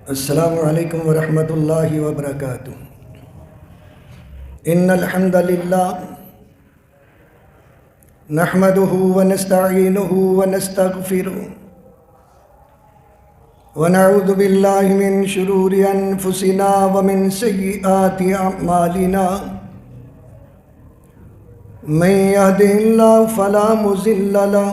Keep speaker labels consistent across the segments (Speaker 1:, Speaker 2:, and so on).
Speaker 1: السلام علیکم ورحمۃ اللہ وبرکاتہ۔ ان الحمد للہ نحمده ونستعینه ونستغفره ونعوذ باللہ من شرور انفسنا ومن سیئات اعمالنا، من یهده اللہ فلا مضل له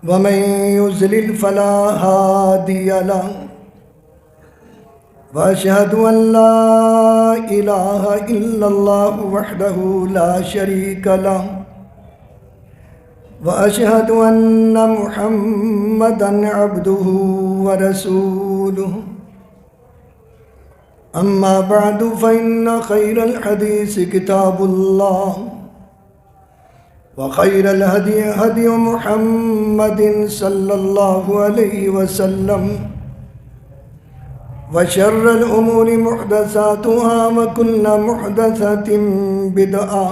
Speaker 1: ومن يضلل فلا هادي له، وأشهد أن لا إله إلا الله وحده لا شريك له، وأشهد أن محمدا عبده ورسوله، أما بعد فإن خير الحديث كتاب الله، وخير الهدي هدي محمد صلى الله عليه وسلم، وشر الأمور محدثاتها وكل محدثة بدعة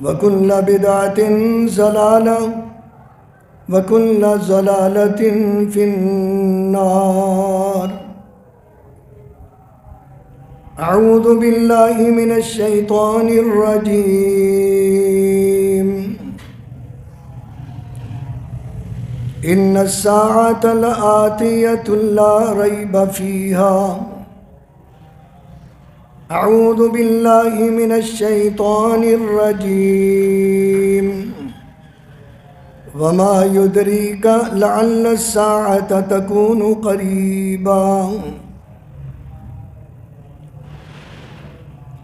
Speaker 1: وكل بدعة ضلالة وكل ضلالة في النار۔ اعوذ باللہ من الشیطان الرجیم۔ ان الساعة لآتیۃ لا ریب فیہا۔ اعوذ باللہ من الشیطان الرجیم۔ وما یدریک لعل الساعة تکون قریبا۔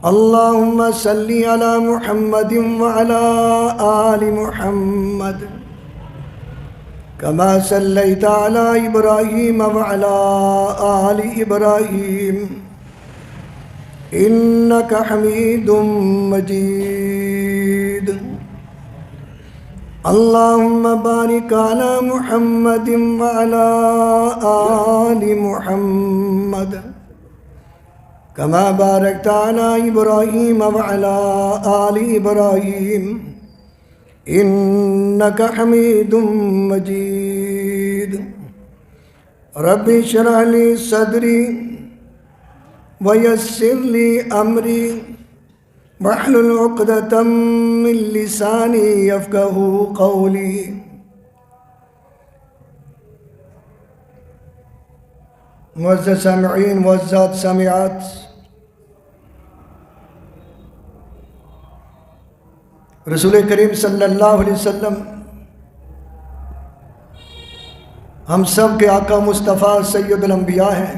Speaker 1: اللہم صلی علی محمد وعلی آل محمد کما صلیت علی ابراہیم وعلی آل ابراہیم انک حمید مجید۔ اللہم بارک علی محمد وعلی آل محمد کما بارکت علی ابراہیم وعلی آل ابراہیم انک حمید مجید۔ رب اشرح لی صدری ویسر لی امری واحلل عقدۃ من لسانی یفقہوا قولی۔ معزز سامعین، معززات سامعات، رسول کریم صلی اللہ علیہ وسلم ہم سب کے آقا مصطفیٰ سید الانبیاء ہیں،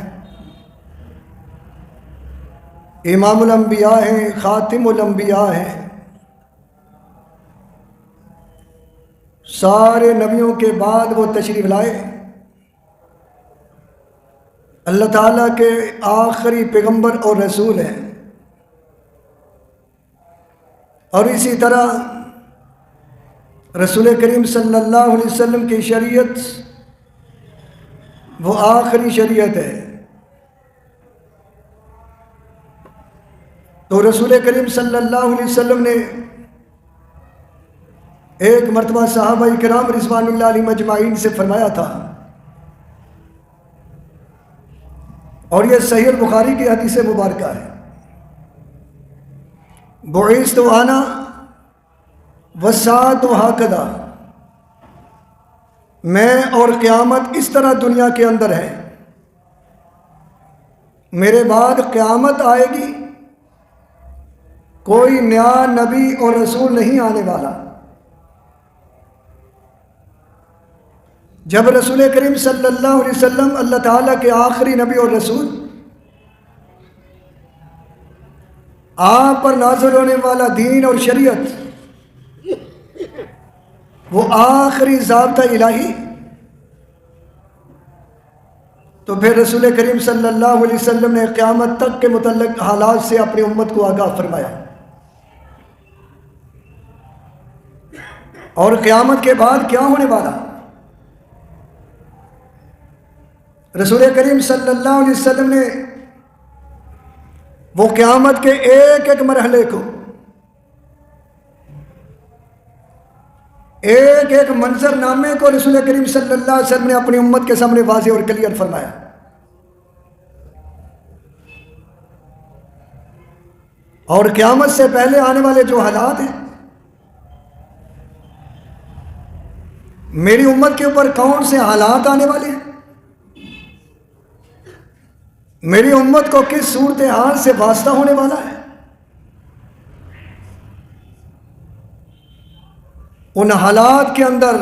Speaker 1: امام الانبیاء ہیں، خاتم الانبیاء ہیں۔ سارے نبیوں کے بعد وہ تشریف لائے، اللہ تعالیٰ کے آخری پیغمبر اور رسول ہیں، اور اسی طرح رسول کریم صلی اللہ علیہ وسلم کی شریعت وہ آخری شریعت ہے۔ تو رسول کریم صلی اللہ علیہ وسلم نے ایک مرتبہ صحابہ کرام رضوان اللہ علیہ مجمعین سے فرمایا تھا، اور یہ صحیح البخاری کی حدیث مبارکہ ہے، بعثت انا والساعۃ ہکذا، میں اور قیامت اس طرح دنیا کے اندر ہے، میرے بعد قیامت آئے گی، کوئی نیا نبی اور رسول نہیں آنے والا۔ جب رسول کریم صلی اللہ علیہ وسلم اللہ تعالیٰ کے آخری نبی اور رسول، آپ پر نازل ہونے والا دین اور شریعت وہ آخری ضابطہ الہی، تو پھر رسول کریم صلی اللہ علیہ وسلم نے قیامت تک کے متعلق حالات سے اپنی امت کو آگاہ فرمایا، اور قیامت کے بعد کیا ہونے والا۔ رسول کریم صلی اللہ علیہ وسلم نے وہ قیامت کے ایک ایک مرحلے کو ایک ایک منظر نامے کو رسول کریم صلی اللہ علیہ وسلم نے اپنی امت کے سامنے واضح اور کلیئر فرمایا. اور قیامت سے پہلے آنے والے جو حالات ہیں، میری امت کے اوپر کون سے حالات آنے والے ہیں، میری امت کو کس صورتحال سے واسطہ ہونے والا ہے، ان حالات کے اندر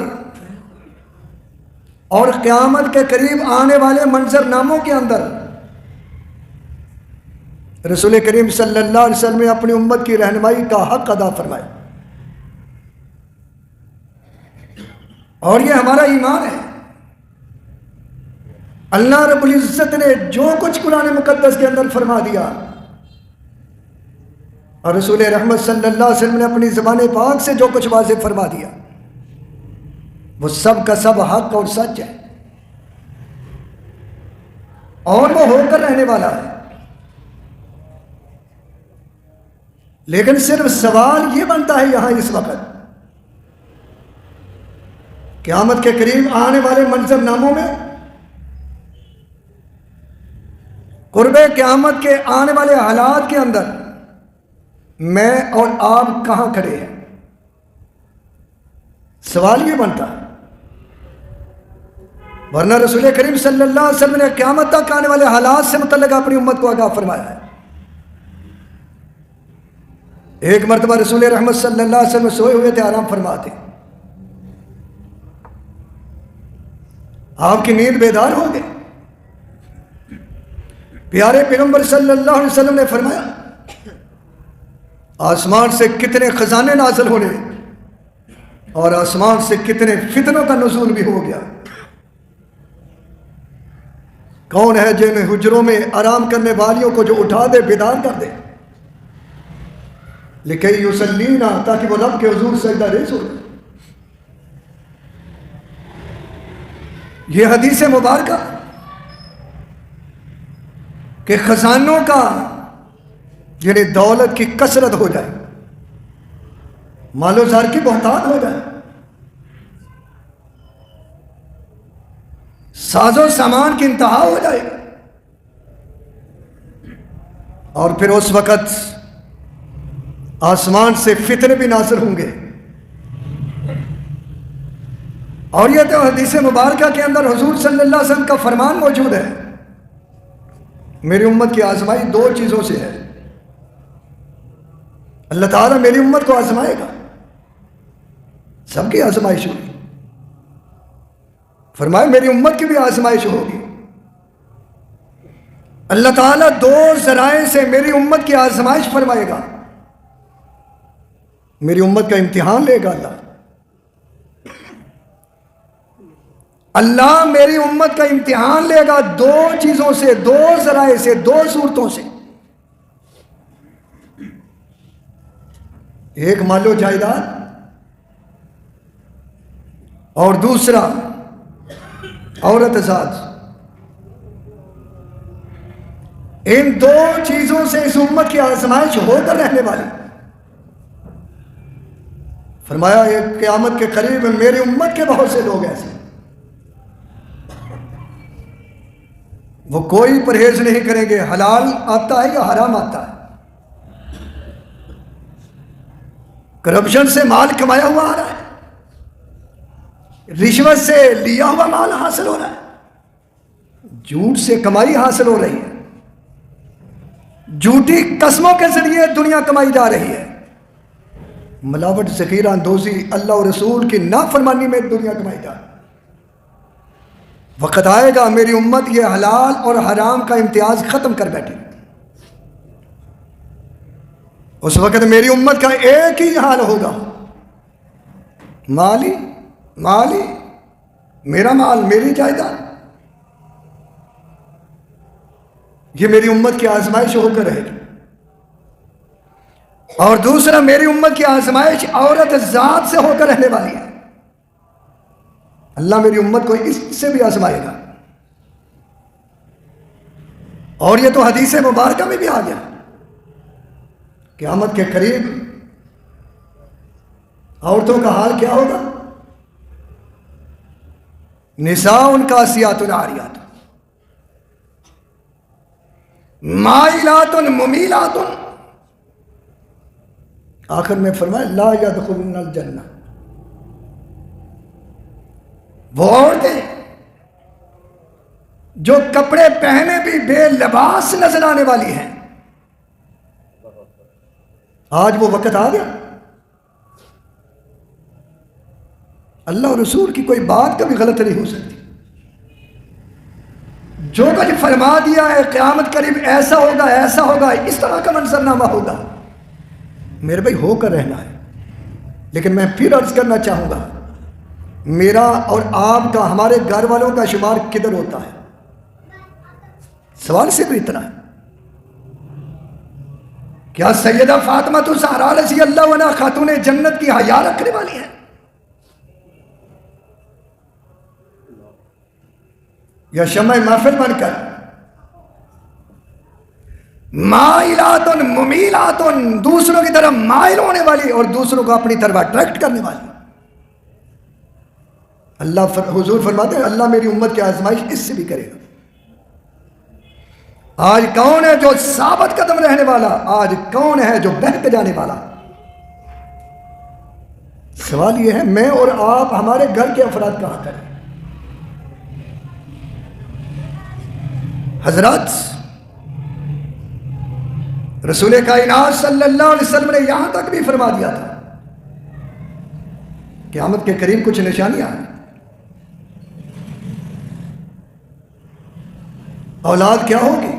Speaker 1: اور قیامت کے قریب آنے والے منظر ناموں کے اندر رسول کریم صلی اللہ علیہ وسلم نے اپنی امت کی رہنمائی کا حق ادا فرمایا. اور یہ ہمارا ایمان ہے. اللہ رب العزت نے جو کچھ قرآن مقدس کے اندر فرما دیا اور رسول رحمت صلی اللہ علیہ وسلم نے اپنی زبان پاک سے جو کچھ واضح فرما دیا، وہ سب کا سب حق اور سچ ہے اور وہ ہو کر رہنے والا ہے. لیکن صرف سوال یہ بنتا ہے یہاں اس وقت، قیامت کے قریب آنے والے منظر ناموں میں، قرب قیامت کے آنے والے حالات کے اندر میں اور آپ کہاں کھڑے ہیں؟ سوال یہ بنتا ہے. ورنہ رسول کریم صلی اللہ علیہ وسلم نے قیامت تک آنے والے حالات سے متعلق اپنی امت کو آگاہ فرمایا ہے. ایک مرتبہ رسول رحمت صلی اللہ علیہ وسلم سوئے ہوئے تھے، آرام فرماتے، آپ کی نیند بیدار ہو گئے. پیارے پیغمبر صلی اللہ علیہ وسلم نے فرمایا آسمان سے کتنے خزانے نازل ہونے اور آسمان سے کتنے فتنوں کا نزول بھی ہو گیا. کون ہے جن حجروں میں آرام کرنے والیوں کو جو اٹھا دے، بیدار کر دے، لکھئی یسلینا، تاکہ وہ رب کے حضور سجدہ ریز ہو جائے. یہ حدیث مبارکہ کہ خزانوں کا یعنی دولت کی کثرت ہو جائے، مال و زر کی بہتات ہو جائے، ساز و سامان کی انتہا ہو جائے، اور پھر اس وقت آسمان سے فتنے بھی نازل ہوں گے. اور یہ تو حدیث مبارکہ کے اندر حضور صلی اللہ علیہ وسلم کا فرمان موجود ہے، میری امت کی آزمائی دو چیزوں سے ہے. اللہ تعالیٰ میری امت کو آزمائے گا، سب کی آزمائش ہوگی. فرمائے میری امت کی بھی آزمائش ہوگی. اللہ تعالیٰ دو ذرائع سے میری امت کی آزمائش فرمائے گا، میری امت کا امتحان لے گا. اللہ میری امت کا امتحان لے گا دو چیزوں سے، دو ذرائع سے، دو صورتوں سے. ایک مال و جائیداد اور دوسرا عورت ذات. ان دو چیزوں سے اس امت کی آزمائش ہو کر رہنے والی. فرمایا ایک قیامت کے قریب میری امت کے بہت سے لوگ ایسے، وہ کوئی پرہیز نہیں کریں گے، حلال آتا ہے یا حرام آتا ہے، کرپشن سے مال کمایا ہوا آ رہا ہے، رشوت سے لیا ہوا مال حاصل ہو رہا ہے، جھوٹ سے کمائی حاصل ہو رہی ہے، جھوٹی قسموں کے ذریعے دنیا کمائی جا رہی ہے، ملاوٹ، ذخیرہ اندوزی، اللہ اور رسول کی نافرمانی میں دنیا کمائی جا رہی ہے. وقت آئے گا میری امت یہ حلال اور حرام کا امتیاز ختم کر بیٹھے. اس وقت میری امت کا ایک ہی حال ہوگا، مالی مالی، میرا مال، میری جائیداد. یہ میری امت کی آزمائش ہو کر رہے گی. اور دوسرا میری امت کی آزمائش عورت ذات سے ہو کر رہنے والی ہے. اللہ میری امت کو اس سے بھی آزمائے گا. اور یہ تو حدیث مبارکہ میں بھی آ گیا، قیامت کے قریب عورتوں کا حال کیا ہوگا؟ نساء کاسیات عاریات مائلات ممیلات، آخر میں فرمایا لا يدخلن الجنہ، وہ عورتیں جو کپڑے پہنے بھی بے لباس نظر آنے والی ہیں. آج وہ وقت آ گیا، اللہ اور رسول کی کوئی بات کبھی غلط نہیں ہو سکتی. جو کچھ فرما دیا ہے قیامت قریب ایسا ہوگا ایسا ہوگا، اس طرح کا منظرنامہ ہوگا، میرے بھائی ہو کر رہنا ہے. لیکن میں پھر عرض کرنا چاہوں گا، میرا اور آپ کا، ہمارے گھر والوں کا شمار کدھر ہوتا ہے؟ سوال صرف اتنا ہے، کیا سیدہ فاطمہ الزہرا رضی اللہ عنہا خاتون جنت کی حیا رکھنے والی ہیں، یا شمع محفل بن کر مائلات ممیلات، دوسروں کی طرف مائل ہونے والی اور دوسروں کو اپنی طرف اٹریکٹ کرنے والی؟ اللہ حضور فرماتے ہیں اللہ میری امت کی آزمائش اس سے بھی کرے گا. آج کون ہے جو ثابت قدم رہنے والا؟ آج کون ہے جو بہک جانے والا؟ سوال یہ ہے میں اور آپ ہمارے گھر کے افراد کہاں کریں؟ حضرات، رسول کائنات صلی اللہ علیہ وسلم نے یہاں تک بھی فرما دیا تھا قیامت کے قریب کچھ نشانیاں ہیں. اولاد کیا ہوگی؟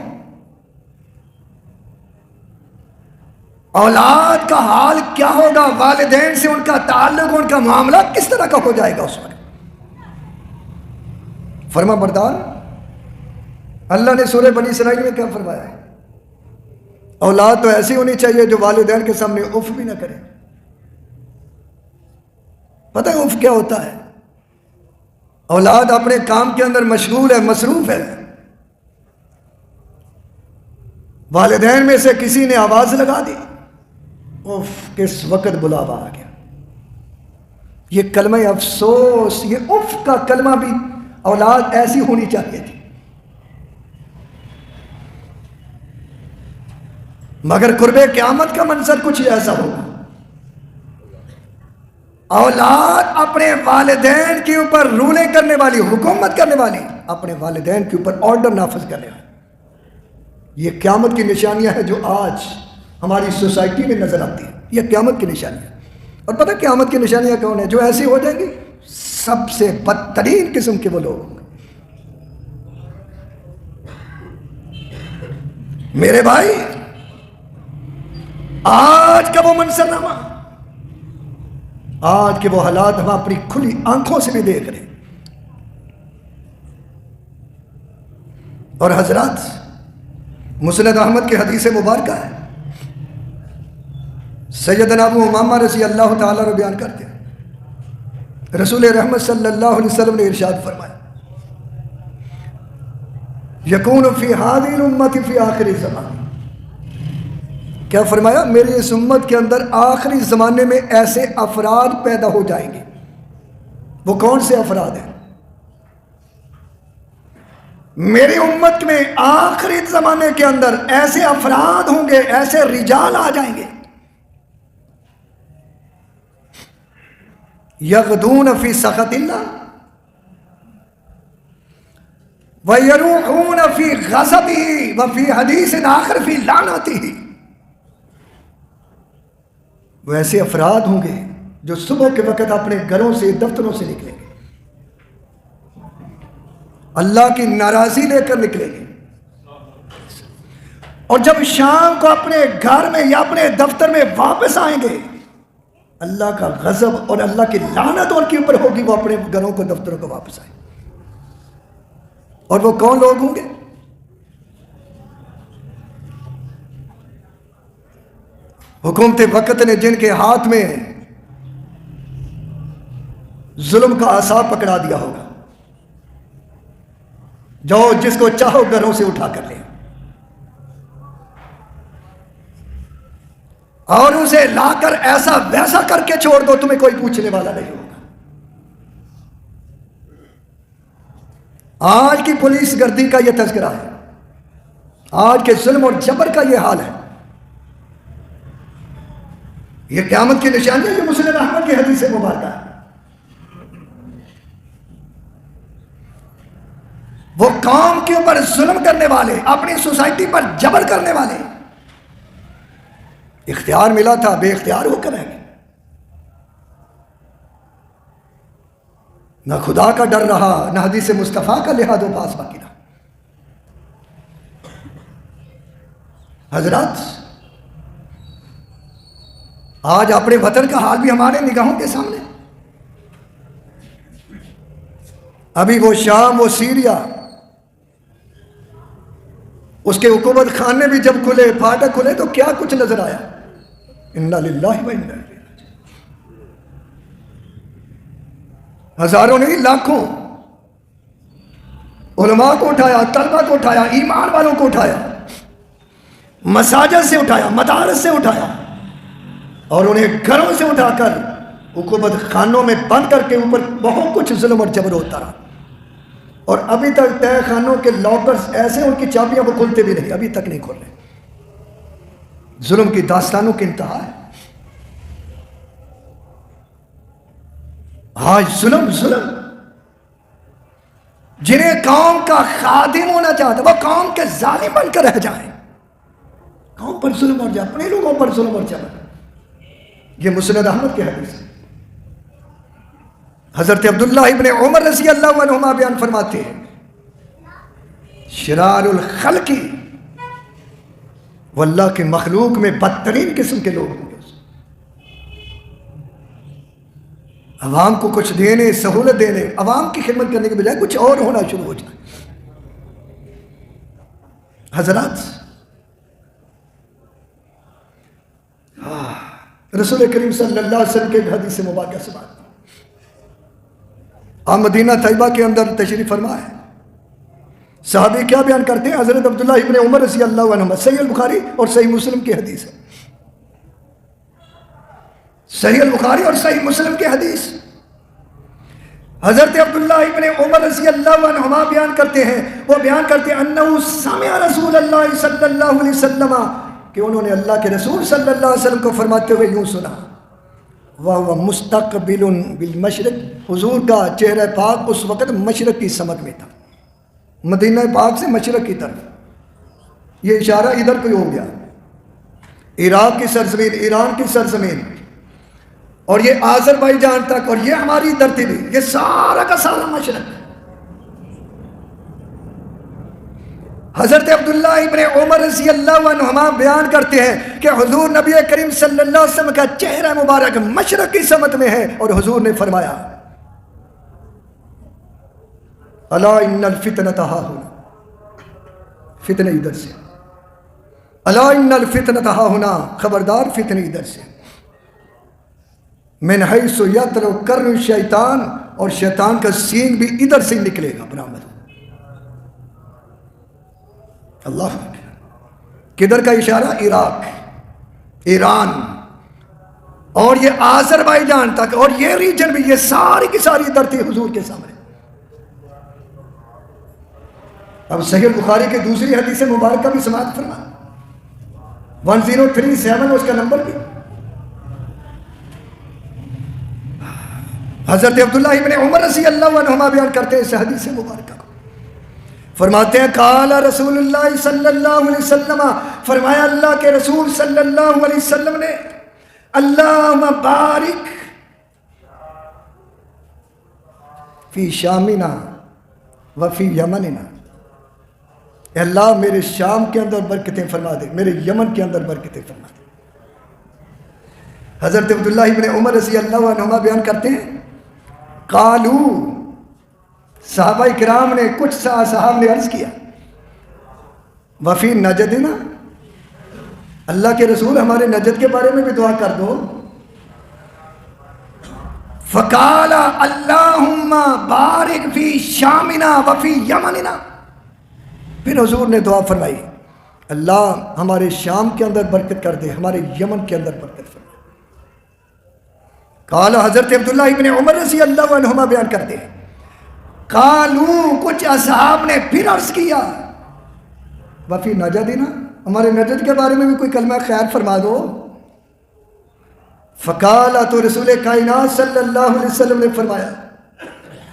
Speaker 1: اولاد کا حال کیا ہوگا؟ والدین سے ان کا تعلق، ان کا معاملہ کس طرح کا ہو جائے گا اس وقت؟ فرما بردار اللہ نے سورہ بنی اسرائیل میں کیا فرمایا ہے؟ اولاد تو ایسی ہونی چاہیے جو والدین کے سامنے اف بھی نہ کرے. پتہ ہے اف کیا ہوتا ہے؟ اولاد اپنے کام کے اندر مشغول ہے، مصروف ہے، والدین میں سے کسی نے آواز لگا دی، اف کس وقت بلاوا آ گیا. یہ کلمہ افسوس، یہ اف کا کلمہ بھی اولاد ایسی ہونی چاہیے تھی. مگر قرب قیامت کا منظر کچھ ایسا ہوگا، اولاد اپنے والدین کے اوپر رولیں کرنے والی، حکومت کرنے والی، اپنے والدین کے اوپر آرڈر نافذ کرنے والی. یہ قیامت کی نشانیاں ہیں جو آج ہماری سوسائٹی میں نظر آتی ہیں. یہ قیامت کی نشانیاں. اور پتہ قیامت کی نشانیاں کون ہیں؟ جو ایسی ہو جائیں گی سب سے بدترین قسم کے وہ لوگ ہوں گے. میرے بھائی، آج کا وہ منظرنامہ، آج کے وہ حالات ہم اپنی کھلی آنکھوں سے بھی دیکھ رہے ہیں. اور حضرات، مسند احمد کی حدیث مبارکہ ہے، سیدنا ابو امامہ رضی اللہ تعالیٰ عنہ بیان کرتے ہیں رسول رحمت صلی اللہ علیہ وسلم نے ارشاد فرمایا یکون فی ہذہ الامۃ فی آخر الزمان. کیا فرمایا؟ میری اس امت کے اندر آخری زمانے میں ایسے افراد پیدا ہو جائیں گے. وہ کون سے افراد ہیں؟ میری امت میں آخری زمانے کے اندر ایسے افراد ہوں گے، ایسے رجال آ جائیں گے، یغدون فی سخط اللہ ویروحون فی غضبہ وفی حدیث آخر فی لعنتہ. وہ ایسے افراد ہوں گے جو صبح کے وقت اپنے گھروں سے، دفتروں سے نکلیں گے، اللہ کی ناراضی لے کر نکلیں گے، اور جب شام کو اپنے گھر میں یا اپنے دفتر میں واپس آئیں گے، اللہ کا غضب اور اللہ کی لعنت ان کے اوپر ہوگی. وہ اپنے گھروں کو، دفتروں کو واپس آئیں. اور وہ کون لوگ ہوں گے؟ حکومت وقت نے جن کے ہاتھ میں ظلم کا عصا پکڑا دیا ہوگا، جاؤ جس کو چاہو گھروں سے اٹھا کر لے اور اسے لا کر ایسا ویسا کر کے چھوڑ دو، تمہیں کوئی پوچھنے والا نہیں ہوگا. آج کی پولیس گردی کا یہ تذکرہ ہے، آج کے ظلم اور جبر کا یہ حال ہے۔ یہ قیامت کی نشانی ہے، یہ مسلم احمد کی حدیث مبارکہ ہے۔ وہ قوم کے اوپر ظلم کرنے والے، اپنی سوسائٹی پر جبر کرنے والے، اختیار ملا تھا بے اختیار ہو کر رہ گئے، نہ خدا کا ڈر رہا، نہ حدیث مصطفیٰ کا لحاظ و پاس باقی رہا۔ حضرات، آج اپنے وطن کا حال بھی ہمارے نگاہوں کے سامنے۔ ابھی وہ شام، وہ سیریا، اس کے حکومت خانے بھی جب کھلے، پھاٹک کھلے تو کیا کچھ نظر آیا؟ انا للہ و انا الیہ راجعون۔ ہزاروں نہیں، لاکھوں علماء کو اٹھایا، طلبہ کو اٹھایا، ایمان والوں کو اٹھایا، مساجد سے اٹھایا، مدارس سے اٹھایا، اور انہیں گھروں سے اٹھا کر حکومت خانوں میں بند کر کے اوپر بہت کچھ ظلم اور جبر ہوتا رہا۔ اور ابھی تک تہ خانوں کے لاکرز ایسے، ان کی چابیاں وہ کھلتے بھی نہیں، ابھی تک نہیں کھول رہے۔ ظلم کی داستانوں کی انتہا ہے۔ آج ظلم جنہیں قوم کا خادم ہونا چاہتا، وہ قوم کے ظالم بن کر رہ جائیں۔ قوم پر ظلم اور جبر، اپنے لوگوں پر ظلم اور جبر۔ یہ مسند احمد کی حدیث ہے۔ حضرت عبداللہ ابن عمر رضی اللہ عنہما بیان فرماتے ہیں، شرار الخلق، واللہ کے مخلوق میں بدترین قسم کے لوگ ہوں گے۔ عوام کو کچھ دینے، سہولت دینے، عوام کی خدمت کرنے کے بجائے کچھ اور ہونا شروع ہو جائے۔ حضرات، رسول کریم صلی اللہ علیہ وسلم کے حدیث مبارکہ سے بات، آپ مدینہ طیبہ کے اندر تشریف فرما ہے۔ صحابی کیا بیان کرتے ہیں؟ حضرت عبداللہ ابن عمر رضی اللہ عنہ، صحیح البخاری اور صحیح مسلم کی حدیث ہے، صحیح البخاری اور صحیح مسلم کی حدیث۔ حضرت عبداللہ ابن عمر رضی اللہ عنہما بیان کرتے ہیں، وہ بیان کرتے ہیں انہو سمع رسول اللہ صلی اللہ علیہ وسلم، کہ انہوں نے اللہ کے رسول صلی اللہ علیہ وسلم کو فرماتے ہوئے یوں سنا، وَهُوَ مُسْتَقْبِلٌ بِالْمَشْرِقِ، حضور کا چہرہ پاک اس وقت مشرق کی سمت میں تھا، مدینہ پاک سے مشرق کی طرف۔ یہ اشارہ ادھر کو ہو گیا، عراق کی سرزمین، ایران کی سرزمین، اور یہ آذربائیجان تک، اور یہ ہماری دھرتی بھی، یہ سارا کا سارا مشرق۔ حضرت عبداللہ ابن عمر رضی اللہ عنہما بیان کرتے ہیں کہ حضور نبی کریم صلی اللہ علیہ وسلم کا چہرہ مبارک مشرق کی سمت میں ہے، اور حضور نے فرمایا، الا ان الفتنۃ ہاہنا، فتنہ ادھر سے، الا ان الفتنۃ ہاہنا، خبردار فتنہ ادھر سے، من حیث یطلع قرن الشیطان، اور شیطان کا سینگ بھی ادھر سے نکلے گا برآمد۔ اللہ، کدھر کا اشارہ؟ عراق، ایران، اور یہ آذربائیجان تک، اور یہ ریجن بھی، یہ ساری کی ساری دھرتی حضور کے سامنے۔ اب صحیح البخاری کے دوسری حدیث مبارکہ بھی سماعت فرما، 1037 اس کا نمبر بھی۔ حضرت عبداللہ ابن عمر رضی اللہ عنہما بیان کرتے ہیں اس حدیث مبارکہ کو، فرماتے ہیں قال رسول اللہ صلی اللہ علیہ وسلم، فرمایا اللہ کے رسول صلی اللہ علیہ وسلم نے، اللہم بارک فی شامنا وفی یمننا، اے اللہ میرے شام کے اندر برکتیں فرما دے، میرے یمن کے اندر برکتیں فرما دے۔ حضرت عبداللہ ابن عمر رضی اللہ عنہما بیان کرتے ہیں، قالو، صحابہ کرام نے، کچھ صحابہ نے عرض کیا، وفی نجدنا، اللہ کے رسول ہمارے نجد کے بارے میں بھی دعا کر دو۔ فقال اللہم بارک فی شامنا وفی یمننا، پھر حضور نے دعا فرمائی، اللہ ہمارے شام کے اندر برکت کر دے، ہمارے یمن کے اندر برکت فرما۔ قال، حضرت عبداللہ ابن عمر رضی اللہ عنہما بیان کرتے ہیں، قالو کچھ اصحاب نے پھر عرض کیا وفی نجدنا ہمارے نجد کے بارے میں بھی کوئی کلمہ خیر فرما دو. فقال تو رسول کائنات صلی اللہ علیہ وسلم نے فرمایا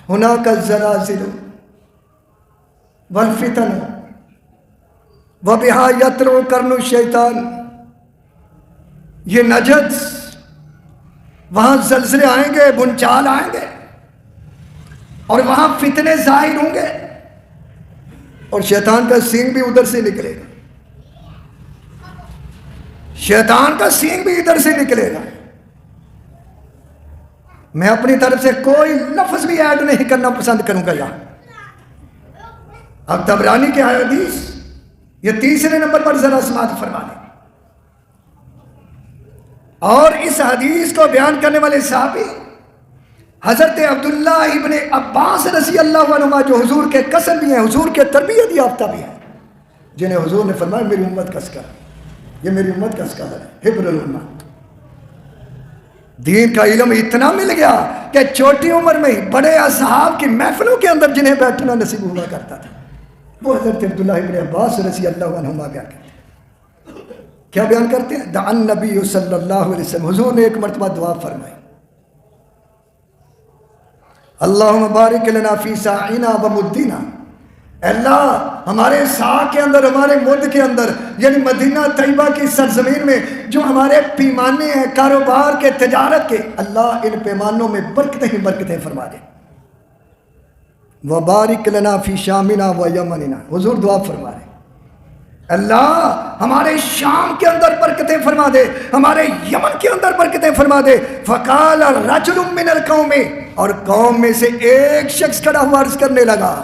Speaker 1: ہناک الزلازل والفتن وبہا یطلع قرن الشیطان. یہ نجد وہاں زلزلے آئیں گے، بنچال آئیں گے، اور وہاں فتنے ظاہر ہوں گے، اور شیطان کا سینگ بھی ادھر سے نکلے گا. شیطان کا سینگ بھی ادھر سے نکلے گا. میں اپنی طرف سے کوئی لفظ بھی ایڈ نہیں کرنا پسند کروں گا یہاں. اب طبرانی کی حدیث یہ تیسرے نمبر پر ذرا سماعت فرما لیں. اور اس حدیث کو بیان کرنے والے صحابی حضرت عبداللہ ابن عباس رضی اللہ عنہما جو حضور کے قسم بھی ہیں، حضور کے تربیت یافتہ بھی ہیں، جنہیں حضور نے فرمایا میری امت کا اسکالر، یہ میری امت کا اسکالر ہے، حبر الامہ. دین کا علم اتنا مل گیا کہ چھوٹی عمر میں ہی بڑے اصحاب کی محفلوں کے اندر جنہیں بیٹھنا نصیب ہوا کرتا تھا وہ حضرت عبداللہ ابن عباس رضی اللہ عنہما بیان کرتے ہیں. کیا بیان کرتے ہیں؟ دعا النبی صلی اللہ علیہ وسلم، حضور نے ایک مرتبہ دعا فرمائی اللہم بارک لنا فی ساعنا و مدینا. اللہ ہمارے سا کے اندر، ہمارے مد کے اندر، یعنی مدینہ طیبہ کی سرزمین میں جو ہمارے پیمانے ہیں کاروبار کے، تجارت کے، اللہ ان پیمانوں میں برکتیں ہی برکتیں فرما دے. وبارک لنا فی شامنا و یمننا، حضور دعا فرما رہے اللہ ہمارے شام کے اندر برکتیں فرما دے، ہمارے یمن کے اندر برکتیں فرما دے. فقال رجل من القوم، اور قوم میں سے ایک شخص کھڑا ہوا عرض کرنے لگا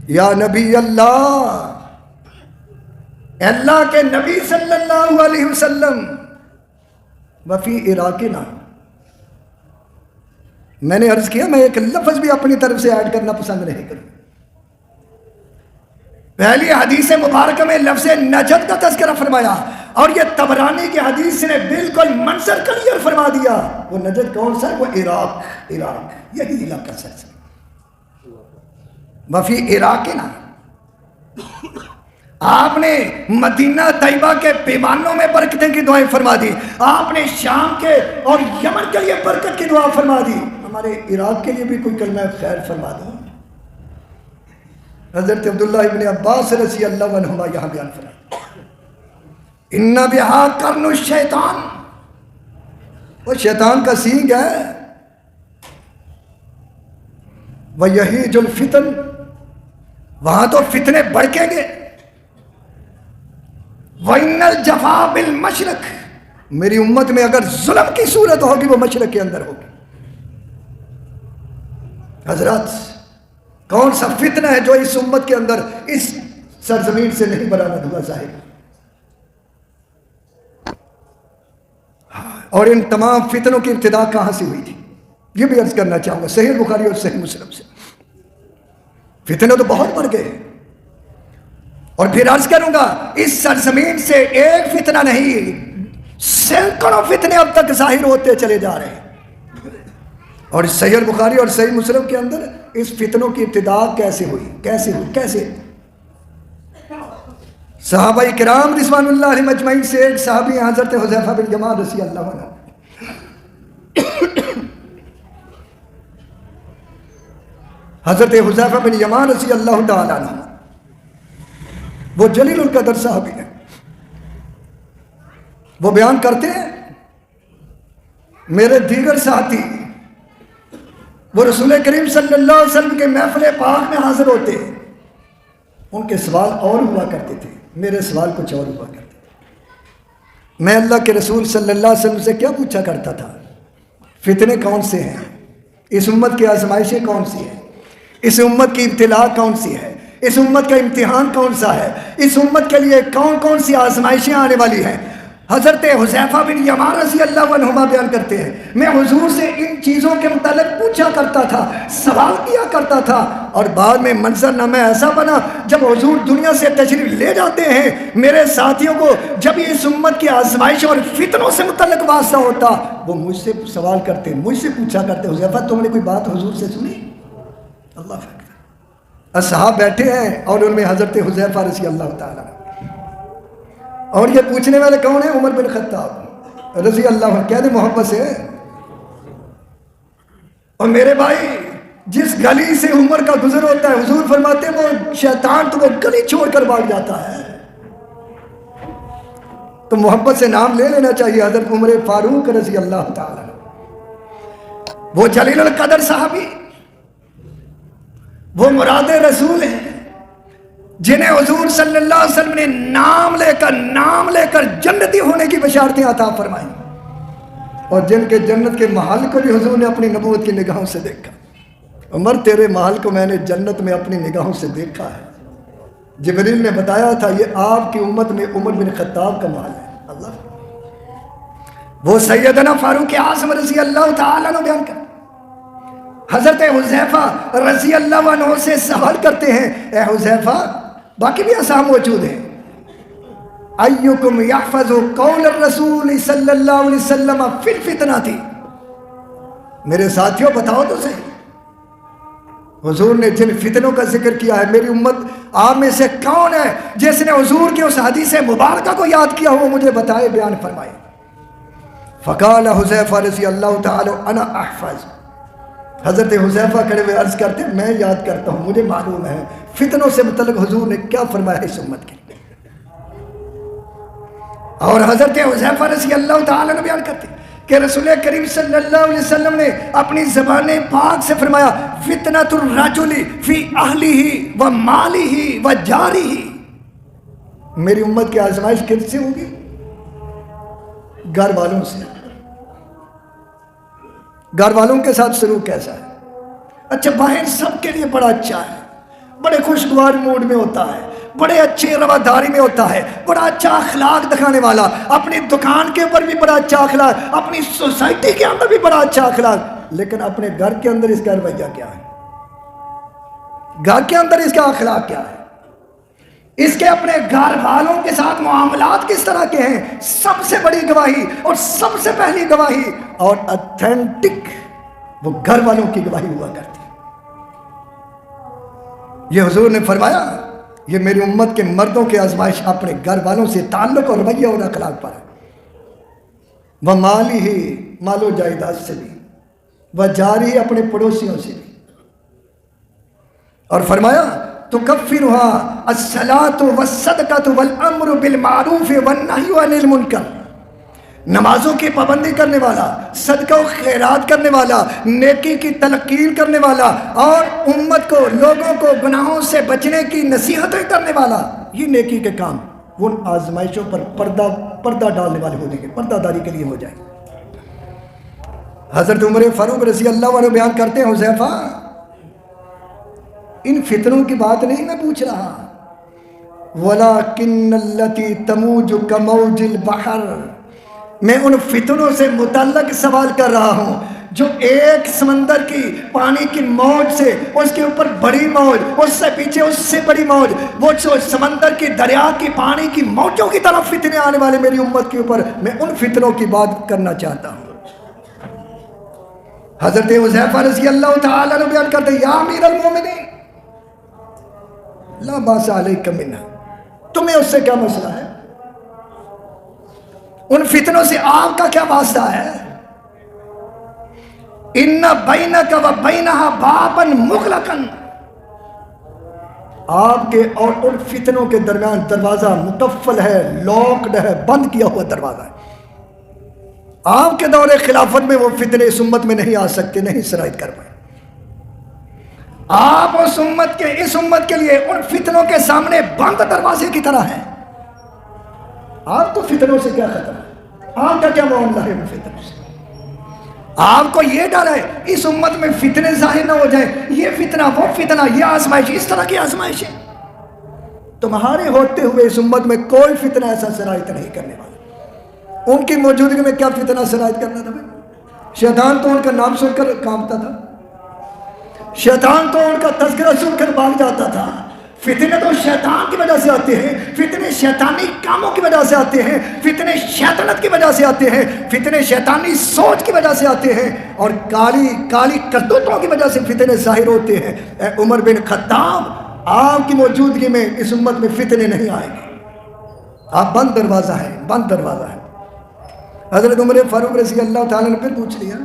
Speaker 1: یا نبی اللہ، اللہ کے نبی صلی اللہ علیہ وسلم، وفی عراقنا. میں نے عرض کیا میں ایک لفظ بھی اپنی طرف سے ایڈ کرنا پسند نہیں کروں. پہلی حدیث مبارکہ میں لفظ نجد کا تذکرہ فرمایا، اور یہ طبرانی کی حدیث نے بالکل منظر کلیئر فرما دیا. وہ نجد کون سا ہے؟ وہ عراق، یہی علاقہ سر. وفی عراقنا، آپ نے مدینہ طیبہ کے پیمانوں میں برکتیں کی دعائیں فرما دی، آپ نے شام کے اور یمن کے لیے برکت کی دعا فرما دی. ہمارے عراق کے لیے بھی کوئی کلمہ خیر فرما دو. حضرت عبداللہ ابن عباس رضی اللہ عنہما یہاں بیان فرما ان بہا قرن الشیطان، وہ شیطان کا سینگ ہے. ویہیج الفتن، وہاں تو فتنے بڑکیں گے. وَإِنَّ الْجَفَا بِالْمَشْرِقِ، میری امت میں اگر ظلم کی صورت ہوگی وہ مشرق کے اندر ہوگی. حضرات کون سا فتنہ ہے جو اس امت کے اندر اس سرزمین سے نہیں برآمد ہوا ظاہر؟ اور ان تمام فتنوں کی ابتدا کہاں سے ہوئی تھی یہ بھی عرض کرنا چاہوں گا. صحیح بخاری اور صحیح مسلم سے. فتنے تو بہت بڑھ گئے، اور پھر عرض کروں گا اس سرزمین سے ایک فتنہ نہیں، سینکڑوں فتنے اب تک ظاہر ہوتے چلے جا رہے ہیں. اور اس صحیح بخاری اور صحیح مسلم کے اندر اس فتنوں کی ابتدا کیسے ہوئی؟ صحابہ کرام رضوان اللہ علیہم اجمعین سے ایک صحابی حضرت حذیفہ بن یمان رضی اللہ عنہ، حضرت حذیفہ بن یمان رضی اللہ تعالیٰ عنہ، وہ جلیل القدر صحابی ہیں. وہ بیان کرتے ہیں میرے دیگر ساتھی وہ رسول کریم صلی اللہ علیہ وسلم کے محفل پاک میں حاضر ہوتے، ان کے سوال اور ہوا کرتے تھے، میرے سوال کچھ اور ہوا کرتے تھے. میں اللہ کے رسول صلی اللہ علیہ وسلم سے کیا پوچھا کرتا تھا؟ فتنے کون سے ہیں؟ اس امت کی آزمائشیں کون سی ہیں؟ اس امت کی ابتلا کون سی ہے؟ اس امت کا امتحان کون سا ہے؟ اس امت کے لیے کون کون سی آزمائشیں آنے والی ہیں؟ حضرت حذیفہ بن یمان رضی اللہ عنہما بیان کرتے ہیں میں حضور سے ان چیزوں کے متعلق پوچھا کرتا تھا، سوال کیا کرتا تھا، اور بعد میں منظرنامہ ایسا بنا جب حضور دنیا سے تشریف لے جاتے ہیں میرے ساتھیوں کو جب اس امت کی آزمائش اور فتنوں سے متعلق واسطہ ہوتا وہ مجھ سے سوال کرتے، مجھ سے پوچھا کرتے حذیفہ تم نے کوئی بات حضور سے سنی؟ اللہ اکبر۔ اصحاب بیٹھے ہیں اور ان میں حضرت حذیفہ رضی اللہ تعالیٰ، اور یہ پوچھنے والے کون ہیں؟ عمر بن خطاب رضی اللہ عنہ۔ کہہ دیں محبت سے، اور میرے بھائی جس گلی سے عمر کا گزر ہوتا ہے حضور فرماتے ہیں وہ شیطان تو وہ گلی چھوڑ کر بھاگ جاتا ہے۔ تو محبت سے نام لے لینا چاہیے حضرت عمر فاروق رضی اللہ تعالیٰ، وہ جلیل القدر صحابی، وہ مراد رسول ہیں جنہیں حضور صلی اللہ علیہ وسلم نے نام لے کر جنتی ہونے کی بشارتیں عطا فرمائیں، اور جن کے جنت کے محل کو بھی حضور نے اپنی نبوت کی نگاہوں سے دیکھا۔ عمر تیرے محل کو میں نے جنت میں اپنی نگاہوں سے دیکھا ہے، جبریل نے بتایا تھا یہ آپ کی امت میں عمر بن خطاب کا محل ہے۔ اللہ، وہ سیدنا فاروق اعظم رضی اللہ تعالیٰ عنہ بیان کر حضرت حذیفہ رضی اللہ عنہ سے سوال کرتے ہیں، اے حذیفہ، باقی بھی اصحاب موجود ہیں، ایکم یحفظ قول الرسول صلی اللہ علیہ وسلم فی الفتنہ، میرے ساتھیوں بتاؤ تو صحیح، حضور نے جن فتنوں کا ذکر کیا ہے، میری امت آپ میں سے کون ہے جس نے حضور کی اس حدیث مبارکہ کو یاد کیا ہو؟ مجھے بتائے، بیان فرمائے۔ فقال حذیفہ رضی اللہ تعالی انا احفظ، حضرت حذیفہ کھڑے ہوئے عرض کرتے میں یاد کرتا ہوں، مجھے معلوم ہے فتنوں سے متعلق حضور نے کیا فرمایا اس امت کے لیے۔ اور حضرت حذیفہ رضی اللہ تعالی عنہ بیان کرتے کہ رسول کریم صلی اللہ علیہ وسلم نے اپنی زبان پاک سے فرمایا، فتنۃ الرجل فی اہلہ و مالہ و جارہ، میری امت کی آزمائش کس سے ہوگی؟ گھر والوں سے۔ گھر والوں کے ساتھ سلوک کیسا ہے؟ اچھا، باہر سب کے لیے بڑا اچھا ہے، بڑے خوشگوار موڈ میں ہوتا ہے، بڑے اچھے رواداری میں ہوتا ہے، بڑا اچھا اخلاق دکھانے والا، اپنی دکان کے اوپر بھی بڑا اچھا اخلاق، اپنی سوسائٹی کے اندر بھی بڑا اچھا اخلاق، لیکن اپنے گھر کے اندر اس کا رویہ کیا ہے؟ گھر کے اندر اس کا اخلاق کیا ہے؟ اس کے اپنے گھر والوں کے ساتھ معاملات کس طرح کے ہیں؟ سب سے بڑی گواہی اور سب سے پہلی گواہی اور اتھینٹک وہ گھر والوں کی گواہی ہوا کرتی ہے۔ یہ حضور نے فرمایا یہ میری امت کے مردوں کی آزمائش اپنے گھر والوں سے تعلق اور رویہ اور اخلاق پر ہے، وہ مالی ہی، مال و جائیداد سے بھی، وہ جاری اپنے پڑوسیوں سے بھی، اور فرمایا تکفرها الصلاة والصدقة والامر بالمعروف والنہی عن المنکر، نمازوں کی پابندی کرنے والا، صدقہ و خیرات کرنے والا، نیکی کی تلقین کرنے والا، اور امت کو، لوگوں کو گناہوں سے بچنے کی نصیحتیں کرنے والا، یہ نیکی کے کام ان آزمائشوں پر پردہ ڈالنے والے ہو جائیں گے، پردہ داری کے لیے ہو جائیں گے۔ حضرت عمر فاروق رضی اللہ عنہ بیان کرتے ہیں، حذیفہ ان فتنوں کی بات نہیں میں پوچھ رہا، وَلَكِنَّ الَّتِي تَمُوجُ كَمَوْجِ الْبَحْرِ، میں ان فتنوں سے متعلق سوال کر رہا ہوں جو ایک سمندر کی پانی کی موج سے، اس کے اوپر بڑی موج، اس سے پیچھے اس سے بڑی موج، وہ سمندر کی دریا کی پانی کی موجوں کی طرف فتنے آنے والے میری امت کے اوپر، میں ان فتنوں کی بات کرنا چاہتا ہوں۔ حضرت حذیفہ رضی اللہ تعالیٰ عنہ بیان کرتے یا امیر المومنین لا باس علیک منہ، تمہیں اس سے کیا مسئلہ ہے؟ ان فتنوں سے آپ کا کیا واسطہ ہے؟ ان بینک و بینہا بابا مغلقا، آپ کے اور ان فتنوں کے درمیان دروازہ مقفل ہے، لاکڈ ہے، بند کیا ہوا دروازہ ہے۔ آپ کے دور خلافت میں وہ فتنے اس امت میں نہیں آ سکتے، نہیں سرایت کر پائے۔ آپ اس امت کے لیے ان فتنوں کے سامنے بند دروازے کی طرح ہیں۔ آپ کو فتنوں سے کیا خطرہ ہے؟ آپ کا کیا معاملہ ہے ان فتنوں سے؟ آپ کو یہ ڈر ہے اس امت میں فتنے ظاہر نہ ہو جائیں، یہ فتنہ وہ فتنہ، یہ آزمائش اس طرح کی آزمائش ہے۔ تمہارے ہوتے ہوئے اس امت میں کوئی فتنہ ایسا سرایت نہیں کرنے والا۔ ان کی موجودگی میں کیا فتنہ سرایت کرنا تھا؟ شیطان تو ان کا نام سن کر کانپتا تھا، شیطان تو ان کا تذکرہ سن کر بھاگ جاتا تھا، فتنے تو شیطان کی وجہ سے آتے ہیں، فتنے شیطانی کاموں کی وجہ سے آتے ہیں، فتنے شیطنت کی وجہ سے آتے ہیں، فتنے شیطانی سوچ کی وجہ سے آتے ہیں، اور کالی کرتوتوں کی وجہ سے فتنے ظاہر ہوتے ہیں۔ اے عمر بن خطاب، آپ کی موجودگی میں اس امت میں فتنے نہیں آئیں گے، آپ بند دروازہ ہیں، بند دروازہ ہے۔ حضرت عمر فاروق رضی اللہ تعالیٰ نے پھر پوچھ لیا،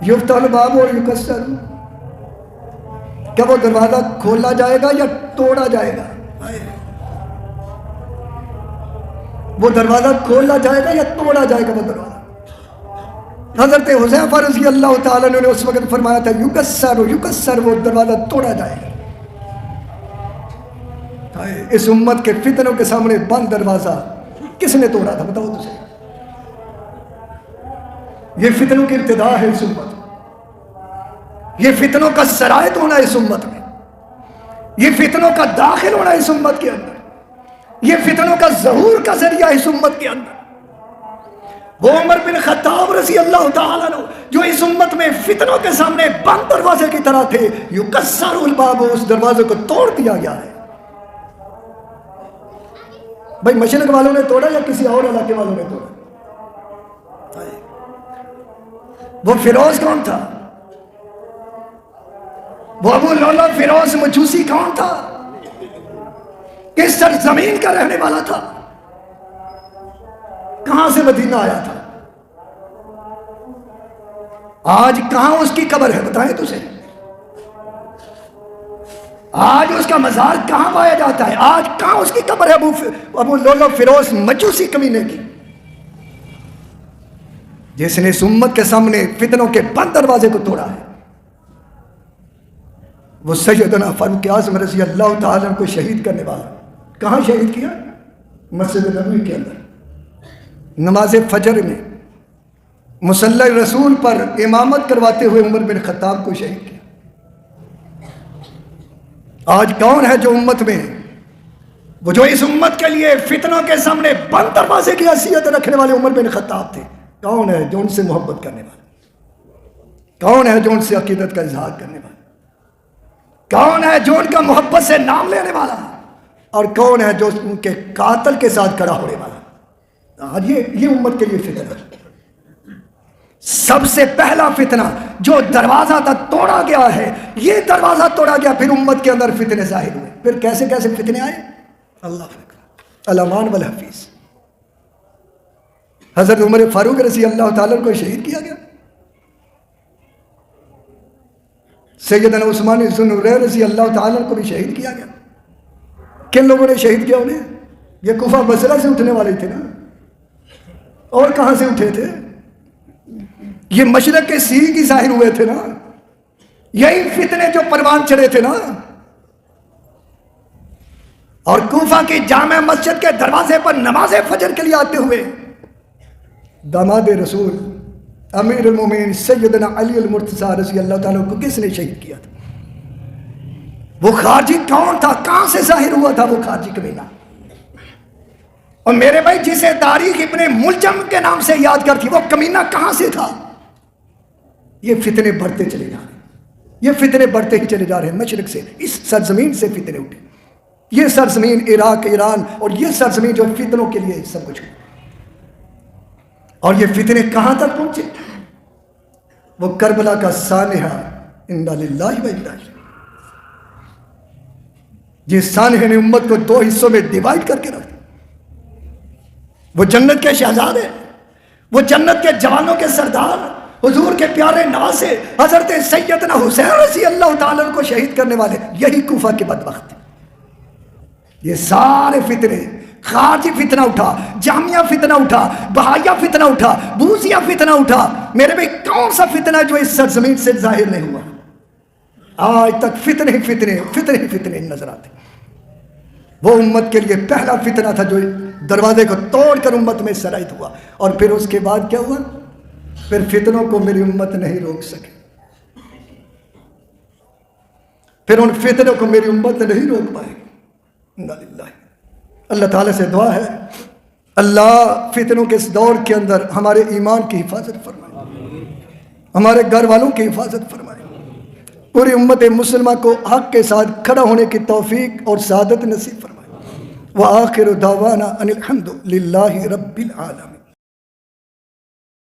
Speaker 1: یفتح الباب اور یکسر، کیا وہ دروازہ کھولا جائے گا یا توڑا جائے گا؟ وہ دروازہ کھولا جائے گا یا توڑا جائے گا وہ دروازہ؟ حضرت حذیفہ رضی اللہ تعالیٰ نے اس وقت فرمایا تھا یکسر، وہ دروازہ توڑا جائے گا۔ اس امت کے فتنوں کے سامنے بند دروازہ کس نے توڑا تھا؟ بتاؤ تجھے۔ یہ فتنوں کی ابتدا ہے اس امت، یہ فتنوں کا سرایت ہونا اس امت میں، یہ فتنوں کا داخل ہونا اس امت کے اندر، یہ فتنوں کا ظہور کا ذریعہ اس امت کے اندر۔ وہ عمر بن خطاب رضی اللہ تعالیٰ عنہ جو اس امت میں فتنوں کے سامنے بند دروازے کی طرح تھے، یکسر الباب، اس دروازے کو توڑ دیا گیا ہے۔ بھائی مشرق والوں نے توڑا یا کسی اور علاقے والوں نے توڑا؟ وہ فیروز کون تھا؟ وہ ابو لولا فیروز مجوسی کون تھا؟ کس سرزمین کا رہنے والا تھا؟ کہاں سے مدینہ آیا تھا؟ آج کہاں اس کی قبر ہے بتائیں تجھے؟ آج اس کا مزار کہاں پایا جاتا ہے؟ آج کہاں اس کی قبر ہے ابو لولا فیروز مجوسی کمینے کی، جس نے اس امت کے سامنے فتنوں کے بند دروازے کو توڑا ہے؟ وہ سیدنا فاروق اعظم رضی اللہ تعالیٰ کو شہید کرنے والا، کہاں شہید کیا؟ مسجد نبوی کے اندر، نماز فجر میں مصلی رسول پر امامت کرواتے ہوئے عمر بن خطاب کو شہید کیا۔ آج کون ہے جو امت میں، وہ جو اس امت کے لیے فتنوں کے سامنے بند دروازے کی حیثیت رکھنے والے عمر بن خطاب تھے؟ کون ہے جو ان سے محبت کرنے والا؟ کون ہے جو ان سے عقیدت کا اظہار کرنے والا؟ کون ہے جو ان کا محبت سے نام لینے والا؟ اور کون ہے جو ان کے قاتل کے ساتھ کھڑا ہونے والا؟ آج یہ امت کے لیے فتنہ ہے۔ سب سے پہلا فتنہ جو دروازہ تھا توڑا گیا ہے، یہ دروازہ توڑا گیا، پھر امت کے اندر فتنے ظاہر ہوئے۔ پھر کیسے کیسے فتنے آئے؟ اللہ فکر الامان والحفیظ۔ حضرت عمر فاروق رضی اللہ تعالیٰ کو شہید کیا گیا، سیدنا عثمان ذو النورین رضی اللہ تعالیٰ کو بھی شہید کیا گیا۔ کن لوگوں نے شہید کیا انہیں؟ یہ کوفہ بصرہ سے اٹھنے والے تھے نا، اور کہاں سے اٹھے تھے؟ یہ مشرق کے سیر کی ظاہر ہوئے تھے نا، یہی فتنے جو پروان چڑھے تھے نا۔ اور کوفہ کی جامع مسجد کے دروازے پر نماز فجر کے لیے آتے ہوئے داماد رسول امیر المومنین سیدنا علی المرتضیٰ رضی اللہ تعالیٰ کو کس نے شہید کیا تھا؟ وہ خارجی کون تھا؟ کہاں سے ظاہر ہوا تھا وہ خارجی کمینہ؟ اور میرے بھائی جسے تاریخ ابن ملجم کے نام سے یاد کرتی، وہ کمینہ کہاں سے تھا؟ یہ فتنے بڑھتے چلے جا رہے ہیں، یہ فتنے بڑھتے ہی چلے جا رہے ہیں۔ مشرق سے اس سرزمین سے فتنے اٹھے، یہ سرزمین عراق، ایران، اور یہ سرزمین جو فتنوں کے لیے سب کچھ، اور یہ فتنے کہاں تک پہنچے؟ وہ کربلا کا سانحہ، انا للہ و انا الیہ راجعون۔ جس سانحے نے امت کو دو حصوں میں ڈیوائیڈ کر کے رکھ دیا۔ وہ جنت کے شہزادے، وہ جنت کے جوانوں کے سردار، حضور کے پیارے نواسے حضرت سیدنا حسین رضی اللہ تعالیٰ کو شہید کرنے والے، یہی کوفہ کے بدبخت تھے۔ یہ سارے فتنے، خارجی فتنہ اٹھا، جامعہ فتنہ اٹھا، بہائیہ فتنہ اٹھا، بوزیہ فتنہ اٹھا، میرے بھائی کون سا فتنہ جو اس سرزمین سے ظاہر نہیں ہوا؟ آج تک فتنے ہی فتنے، فتنے ہی فتنے نظر آتے۔ وہ امت کے لیے پہلا فتنہ تھا جو دروازے کو توڑ کر امت میں سرایت ہوا، اور پھر اس کے بعد کیا ہوا؟ پھر فتنوں کو میری امت نہیں روک سکے، پھر ان فتنوں کو میری امت نہیں روک پائے گی۔ اللہ تعالیٰ سے دعا ہے اللہ فتنوں کے اس دور کے اندر ہمارے ایمان کی حفاظت فرمائے، ہمارے گھر والوں کی حفاظت فرمائے، پوری امت مسلمہ کو حق کے ساتھ کھڑا ہونے کی توفیق اور سعادت نصیب فرمائے۔ وآخر دعوانا ان الحمد للہ رب العالمین۔